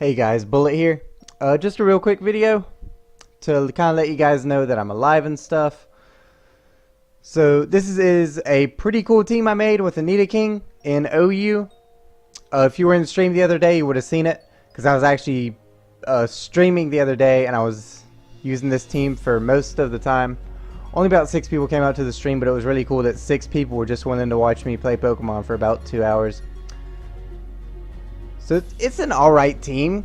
Hey guys, Bullet here. Just a real quick video to kind of let you guys know that I'm alive and stuff. So this is a pretty cool team I made with Nidoking in OU. If you were in the stream the other day, you would have seen it because I was actually streaming the other day and I was using this team for most of the time. Only about 6 people came out to the stream, but it was really cool that 6 people were just willing to watch me play Pokemon for about 2 hours. So it's an alright team.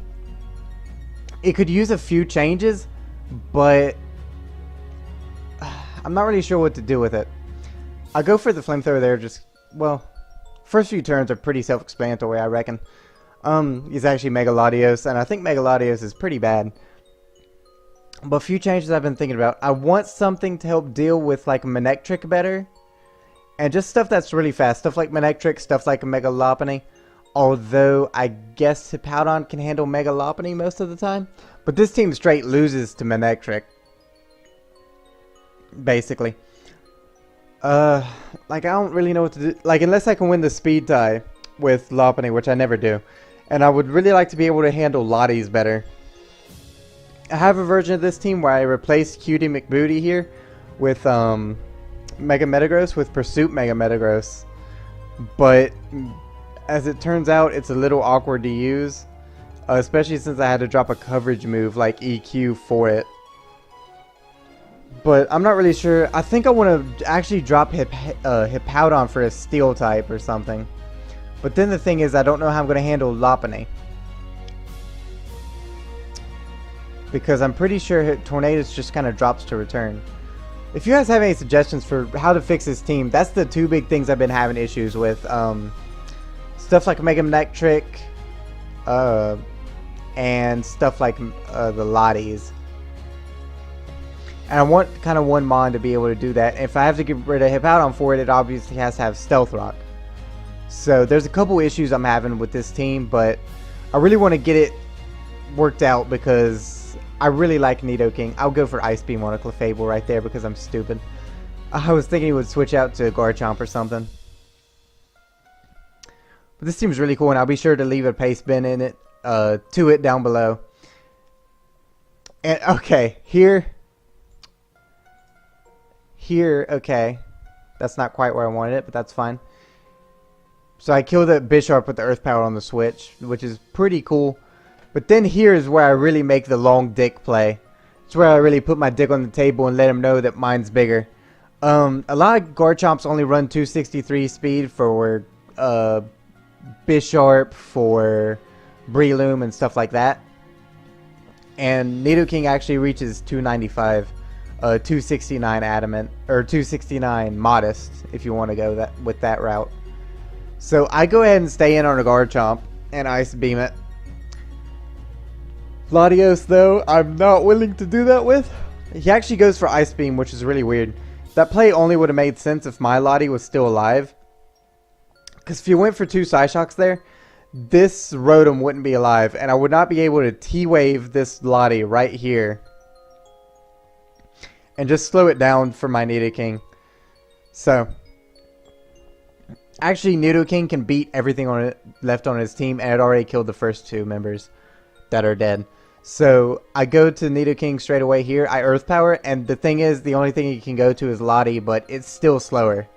It could use a few changes, but I'm not really sure what to do with it. I'll go for the flamethrower there. Well, first few turns are pretty self-explanatory, I reckon. He's actually Mega Latios, and I think Mega Latios is pretty bad. But a few changes I've been thinking about. I want something to help deal with like Manectric better. And just stuff that's really fast. Stuff like Manectric, stuff like Mega Lopunny. Although, I guess Hippowdon can handle Mega Lopunny most of the time. But this team straight loses to Manectric. Basically. Like, I don't really know what to do. Like, unless I can win the speed tie with Lopunny, which I never do. And I would really like to be able to handle Lotties better. I have a version of this team where I replace Cutie McBooty here with, Mega Metagross with Pursuit Mega Metagross. But as it turns out, it's a little awkward to use, especially since I had to drop a coverage move like EQ for it. But I'm not really sure. I think I want to actually drop Hippowdon for a Steel type or something. But then the thing is, I don't know how I'm going to handle Lopunny. Because I'm pretty sure Tornadus just kind of drops to return. If you guys have any suggestions for how to fix this team, that's the 2 big things I've been having issues with. Stuff like Mega Manectric, and stuff like the Lotties. And I want kind of one Mon to be able to do that. If I have to get rid of Hippowdon for it, it obviously has to have Stealth Rock. So there's a couple issues I'm having with this team, but I really want to get it worked out because I really like Nidoking. I'll go for Ice Beam on a Clefable right there because I'm stupid. I was thinking he would switch out to Garchomp or something. But this seems really cool, and I'll be sure to leave a paste bin in it, to it down below. And okay, here, okay, that's not quite where I wanted it, but that's fine. So I killed the Bisharp with the Earth Power on the switch, which is pretty cool. But then here is where I really make the long dick play. It's where I really put my dick on the table and let him know that mine's bigger. A lot of Garchomps only run 263 speed for Bisharp, for Breloom and stuff like that. And Nidoking actually reaches 295, 269 Adamant, or 269 Modest if you want to go with that route. So I go ahead and stay in on a Garchomp and Ice Beam it. Latios though, I'm not willing to do that with. He actually goes for Ice Beam, which is really weird. That play only would have made sense if my Lottie was still alive. Because if you went for 2 Psyshocks there, this Rotom wouldn't be alive. And I would not be able to T-Wave this Lottie right here. And just slow it down for my Nidoking. So, actually Nidoking can beat everything on it left on his team. And it already killed the first 2 members that are dead. So, I go to Nidoking straight away here. I Earth Power. And the thing is, the only thing he can go to is Lottie. But it's still slower.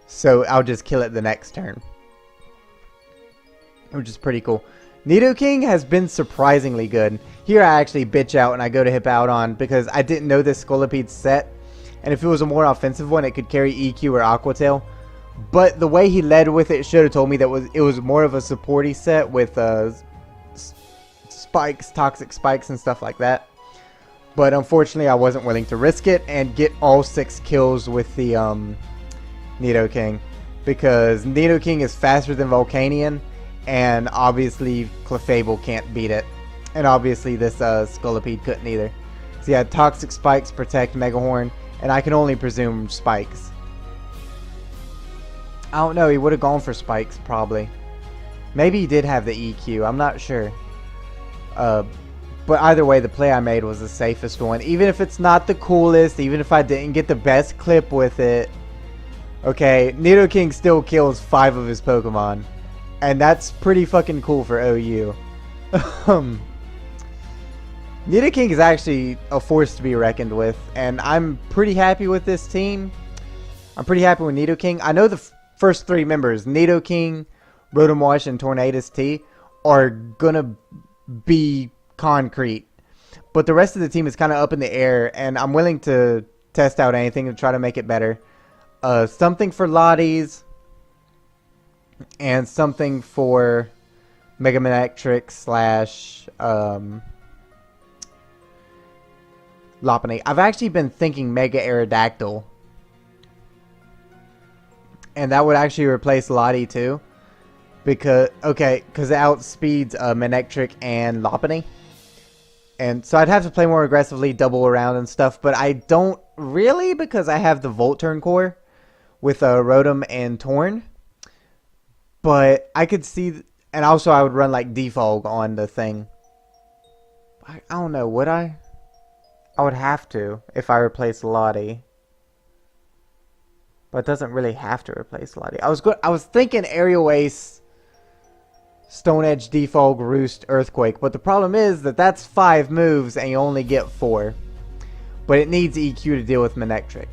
So, I'll just kill it the next turn. Which is pretty cool. Nidoking has been surprisingly good. Here I actually bitch out and I go to Hippowdon because I didn't know this Scolipede set. And if it was a more offensive one, it could carry EQ or Aqua Tail. But the way he led with it should have told me that it was more of a supporty set with spikes, toxic spikes and stuff like that. But unfortunately I wasn't willing to risk it and get all 6 kills with the Nidoking. Because Nidoking is faster than Volcanion. And obviously Clefable can't beat it. And obviously this Scolipede couldn't either. So yeah, Toxic Spikes protect Megahorn. And I can only presume Spikes. I don't know, he would have gone for Spikes probably. Maybe he did have the EQ, I'm not sure. But either way, the play I made was the safest one. Even if it's not the coolest, even if I didn't get the best clip with it. Okay, Nidoking still kills 5 of his Pokemon. And that's pretty fucking cool for OU. Nidoking is actually a force to be reckoned with, and I'm pretty happy with this team. I'm pretty happy with Nidoking. I know the first three members, Nidoking, Rotom Wash, and Tornadus T, are gonna be concrete. But the rest of the team is kind of up in the air, and I'm willing to test out anything to try to make it better. Something for Lotties, and something for Mega Manectric slash Lopunny. I've actually been thinking Mega Aerodactyl. And that would actually replace Lottie too. Because it outspeeds Manectric and Lopunny. And so I'd have to play more aggressively, double around and stuff. But I don't really, because I have the Volturn core with Rotom and Torn. But I could see... And also I would run like Defog on the thing. I don't know, would I? I would have to if I replace Lottie. But it doesn't really have to replace Lottie. I was thinking Aerial Ace, Stone Edge, Defog, Roost, Earthquake. But the problem is that that's 5 moves and you only get 4. But it needs EQ to deal with Manectric.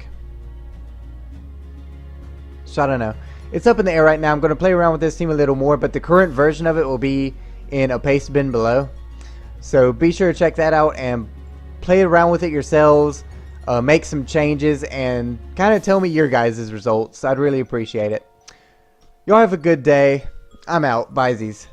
So I don't know. It's up in the air right now. I'm going to play around with this team a little more. But the current version of it will be in a paste bin below. So be sure to check that out and play around with it yourselves. Make some changes and kind of tell me your guys' results. I'd really appreciate it. Y'all have a good day. I'm out. Bye, Z's.